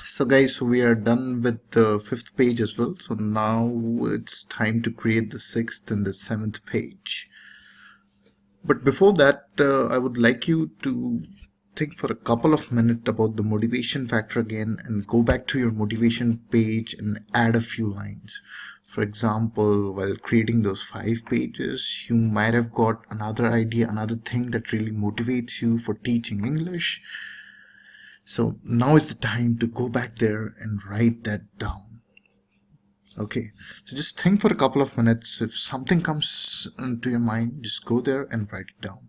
So guys, we are done with the fifth page as well. So now it's time to create the sixth and the seventh page. But before that, I would like you to think for a couple of minutes about the motivation factor again and go back to your motivation page and add a few lines. For example, while creating those 5 pages, you might have got another idea, another thing that really motivates you for teaching English. So now is the time to go back there and write that down. Okay, so just think for a couple of minutes. If something comes into your mind, just go there and write it down.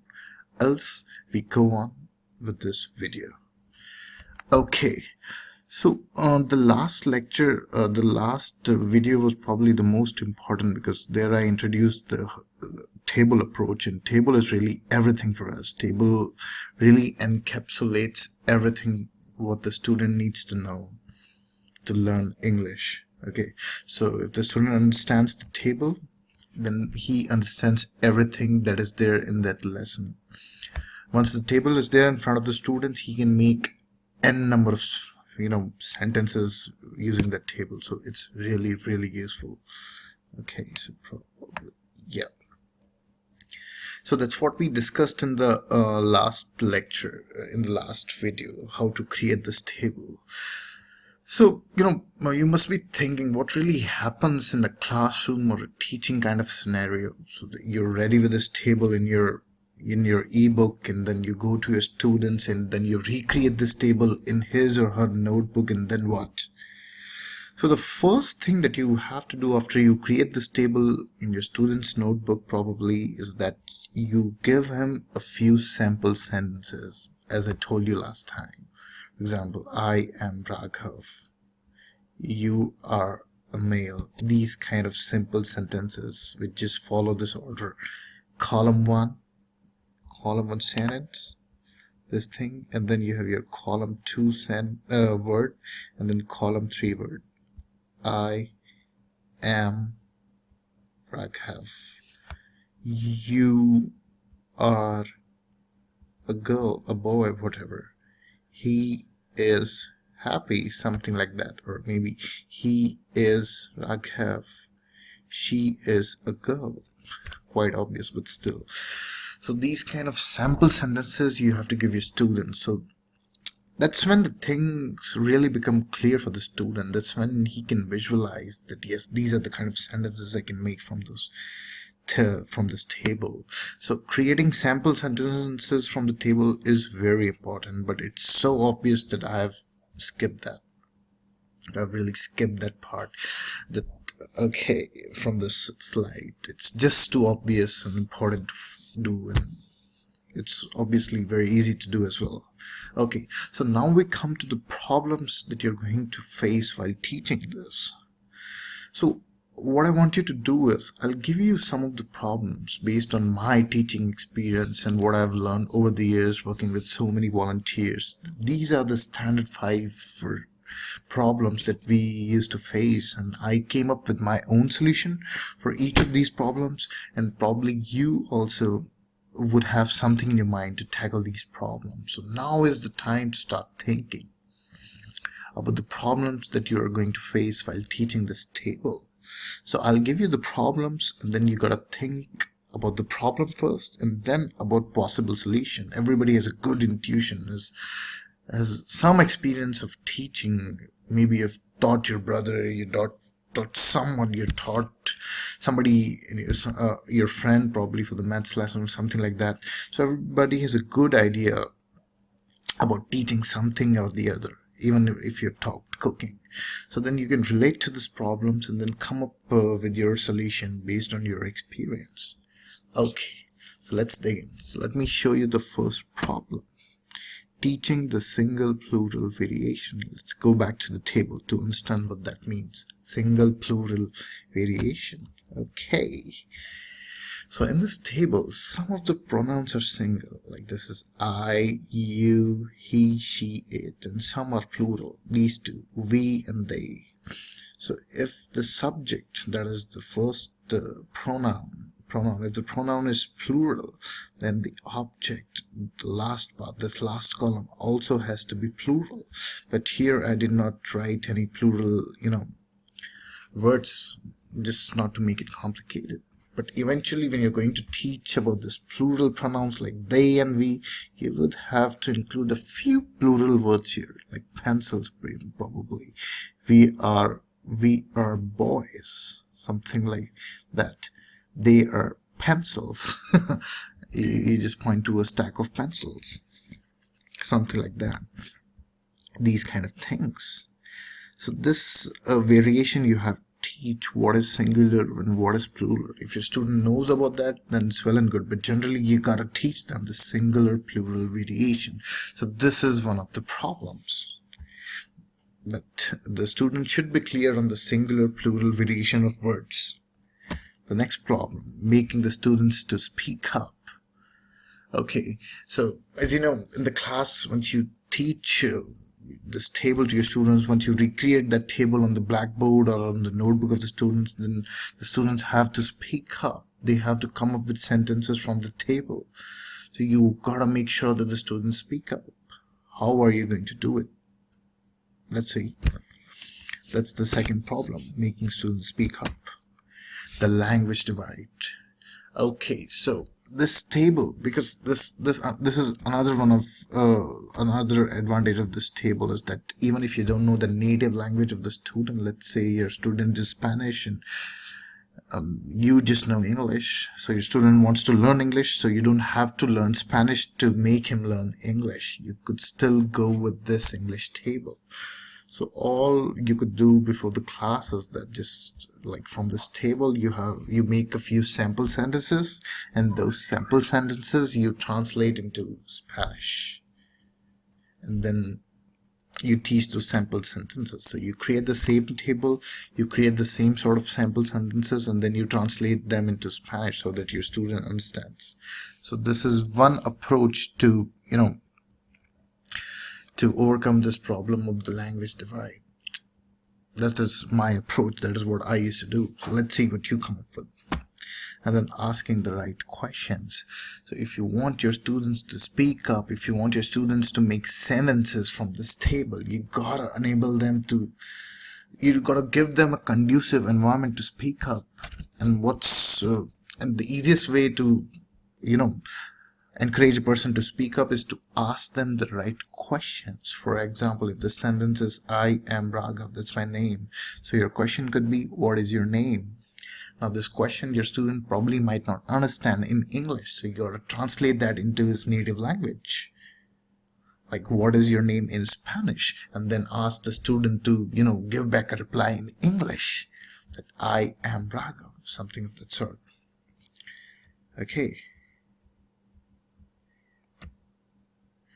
Else, we go on with this video. Okay, so the last lecture, the last video was probably the most important because there I introduced the table approach, and table is really everything for us. Table really encapsulates everything what the student needs to know to learn English. Okay, so if the student understands the table, then he understands everything that is there in that lesson. Once the table is there in front of the students, he can make n number of sentences using that table. So it's really useful. Okay, so probably yeah. So that's what we discussed in the last lecture, in the last video, how to create this table. So, you must be thinking what really happens in a classroom or a teaching kind of scenario. So that you're ready with this table in your ebook, and then you go to your students and then you recreate this table in his or her notebook, and then what? So the first thing that you have to do after you create this table in your student's notebook probably is that you give him a few sample sentences, as I told you last time. For example, I am Raghav. You are a male. These kind of simple sentences which just follow this order. Column 1 sentence, this thing, and then you have your column 2 word, and then column 3 word. I am Raghav. You are a girl, a boy, whatever. He is happy, something like that. Or maybe he is Raghav. She is a girl. Quite obvious, but still. So these kind of sample sentences you have to give your students. So that's when the things really become clear for the student. That's when he can visualize that, yes, these are the kind of sentences I can make from this table. So creating sample sentences from the table is very important, but it's so obvious that I have skipped that. I've really skipped that part. Okay, from this slide, it's just too obvious and important to do, and it's obviously very easy to do as well. Okay, so now we come to the problems that you're going to face while teaching this. So what I want you to do is, I'll give you some of the problems based on my teaching experience and what I've learned over the years working with so many volunteers. These are the standard 5 problems that we used to face, and I came up with my own solution for each of these problems, and probably you also would have something in your mind to tackle these problems. So now is the time to start thinking about the problems that you are going to face while teaching this table. So I'll give you the problems, and then you gotta think about the problem first and then about possible solution. Everybody has a good intuition, has some experience of teaching. Maybe you've taught your brother, you taught someone, you taught somebody, your friend probably for the maths lesson or something like that. So everybody has a good idea about teaching something or the other, even if you've taught cooking. So then you can relate to these problems and then come up with your solution based on your experience. Okay, so let's dig in. So let me show you the first problem. Teaching the single plural variation. Let's go back to the table to understand what that means. Single plural variation. Okay. So in this table, some of the pronouns are single, like this is I, you, he, she, it, and some are plural, these two, we and they. So if the subject, that is the first pronoun, pronoun. If the pronoun is plural, then the object, the last part, this last column also has to be plural. But here I did not write any plural, words, just not to make it complicated. But eventually when you're going to teach about this plural pronouns like they and we, you would have to include a few plural words here, like pencils probably. We are boys, something like that. They are pencils. You just point to a stack of pencils, something like that. These kind of things. So this variation you have to teach what is singular and what is plural. If your student knows about that, then it's well and good, but generally you gotta teach them the singular plural variation. So this is one of the problems, that the student should be clear on the singular plural variation of words. The next problem, making the students to speak up. Okay, so as you know, in the class, once you teach this table to your students, once you recreate that table on the blackboard or on the notebook of the students, then the students have to speak up. They have to come up with sentences from the table. So you gotta make sure that the students speak up. How are you going to do it? Let's see. That's the second problem, making students speak up. The language divide. Okay, so this table, because this is another one of another advantage of this table, is that even if you don't know the native language of the student, let's say your student is Spanish and you just know English, so your student wants to learn English, so you don't have to learn Spanish to make him learn English. You could still go with this English table. So all you could do before the class is that just like from this table you make a few sample sentences, and those sample sentences you translate into Spanish, and then you teach those sample sentences. So you create the same table, you create the same sort of sample sentences, and then you translate them into Spanish so that your student understands. So this is one approach to to overcome this problem of the language divide. That is my approach. That is what I used to do. So let's see what you come up with. And then asking the right questions. So if you want your students to speak up, if you want your students to make sentences from this table, you gotta enable them to, you gotta give them a conducive environment to speak up. And and the easiest way to encourage a person to speak up is to ask them the right questions. For example, if the sentence is I am Raghav, that's my name, so your question could be, what is your name? Now this question your student probably might not understand in English, so you got to translate that into his native language, like what is your name in Spanish, and then ask the student to give back a reply in English, that I am Raghav, something of that sort. Okay,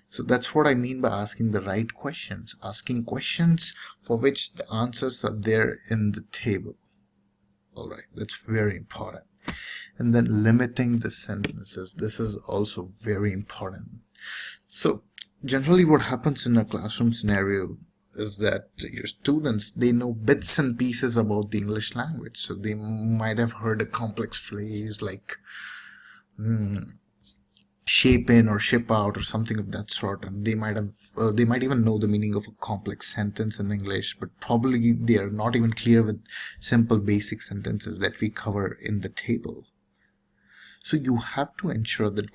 so that's what I mean by asking the right questions. Asking questions for which the answers are there in the table. Alright, that's very important. And then limiting the sentences. This is also very important. So generally what happens in a classroom scenario is that your students, they know bits and pieces about the English language. So they might have heard a complex phrase like shape in or ship out or something of that sort, and they might even know the meaning of a complex sentence in English, but probably they are not even clear with simple basic sentences that we cover in the table. So you have to ensure that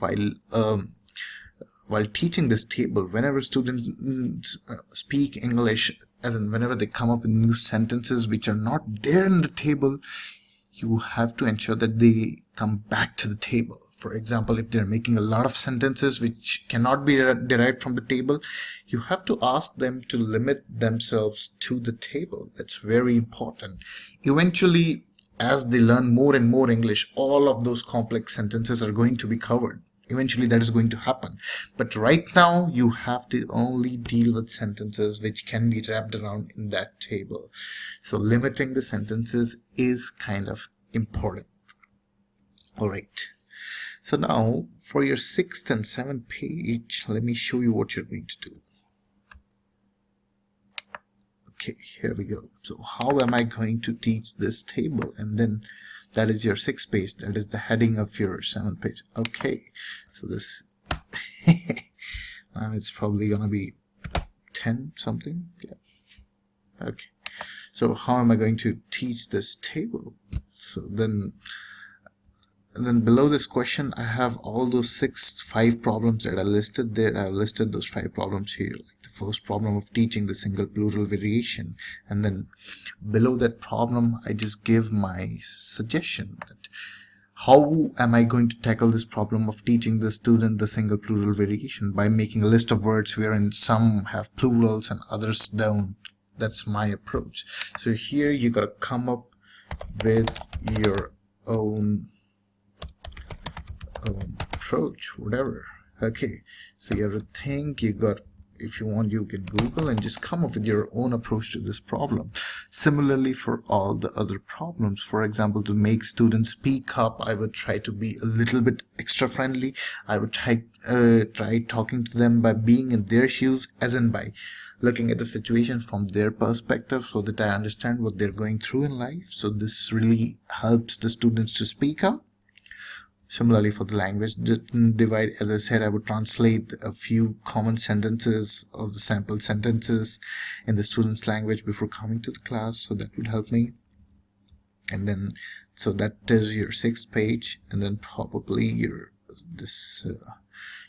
while teaching this table, whenever students speak English, as in whenever they come up with new sentences which are not there in the table, you have to ensure that they come back to the table. For example, if they're making a lot of sentences which cannot be derived from the table, you have to ask them to limit themselves to the table. That's very important. Eventually, as they learn more and more English, all of those complex sentences are going to be covered. Eventually that is going to happen. But right now, you have to only deal with sentences which can be wrapped around in that table. So limiting the sentences is kind of important. Alright. So now for your 6th and 7th page, let me show you what you're going to do. Okay, here we go. So how am I going to teach this table? And then that is your 6th page, that is the heading of your 7th page. Okay, so this and it's probably gonna be 10 something. Yeah. Okay, so how am I going to teach this table? So then below this question I have all those 5 problems that I listed there. I have listed those 5 problems here, like the first problem of teaching the single plural variation, and then below that problem I just give my suggestion that how am I going to tackle this problem of teaching the student the single plural variation, by making a list of words wherein some have plurals and others don't. That's my approach. So here you gotta come up with your own approach, whatever. Okay, so you have to think, you got, if you want you can Google and just come up with your own approach to this problem. Similarly for all the other problems, for example, to make students speak up, I would try to be a little bit extra friendly. I would try talking to them by being in their shoes, as in by looking at the situation from their perspective, so that I understand what they're going through in life. So this really helps the students to speak up. Similarly for the language divide, as I said, I would translate a few common sentences or the sample sentences in the student's language before coming to the class, so that would help me. And then, so that is your 6th page, and then probably your this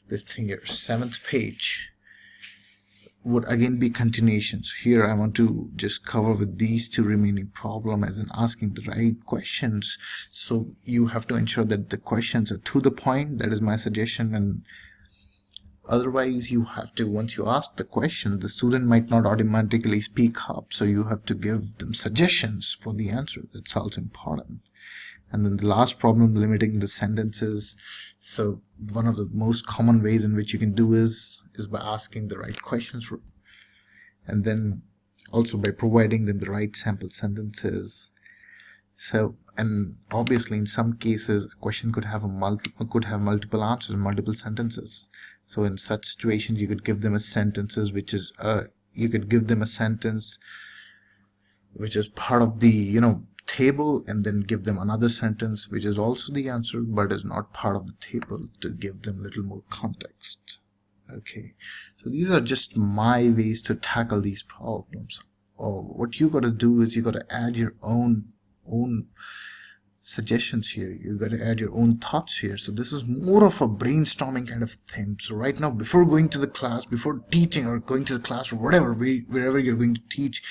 thing, your 7th page would again be continuations. Here I want to just cover with these 2 remaining problems, as in asking the right questions. So you have to ensure that the questions are to the point. That is my suggestion. And otherwise you have to, once you ask the question, the student might not automatically speak up, so you have to give them suggestions for the answer. That's also important. And then the last problem, limiting the sentences. So one of the most common ways in which you can do is by asking the right questions, and then also by providing them the right sample sentences. So, and obviously in some cases a question could have multiple answers, multiple sentences. So in such situations you could give them a sentences which is you could give them a sentence which is part of the table, and then give them another sentence which is also the answer but is not part of the table, to give them a little more context. Okay, so these are just my ways to tackle these problems. What you got to do is you got to add your own suggestions here. You got to add your own thoughts here. So this is more of a brainstorming kind of thing. So right now, before going to the class, before teaching or going to the class or whatever, wherever you're going to teach,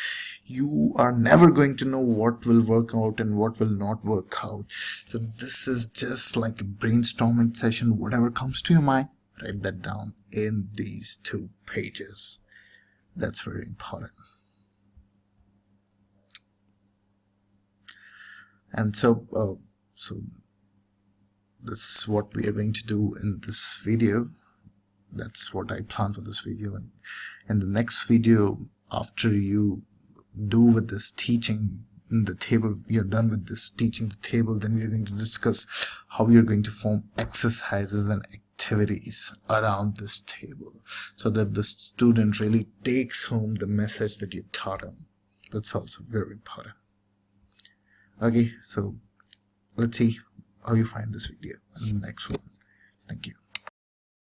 you are never going to know what will work out and what will not work out. So this is just like a brainstorming session. Whatever comes to your mind, write that down in these 2 pages. That's very important. And so this is what we are going to do in this video. That's what I plan for this video. And in the next video, after you do with this teaching the table, you're done with this teaching the table, then we're going to discuss how you're going to form exercises and activities around this table, so that the student really takes home the message that you taught him. That's also very important. Okay, so let's see how you find this video in the next one. Thank you.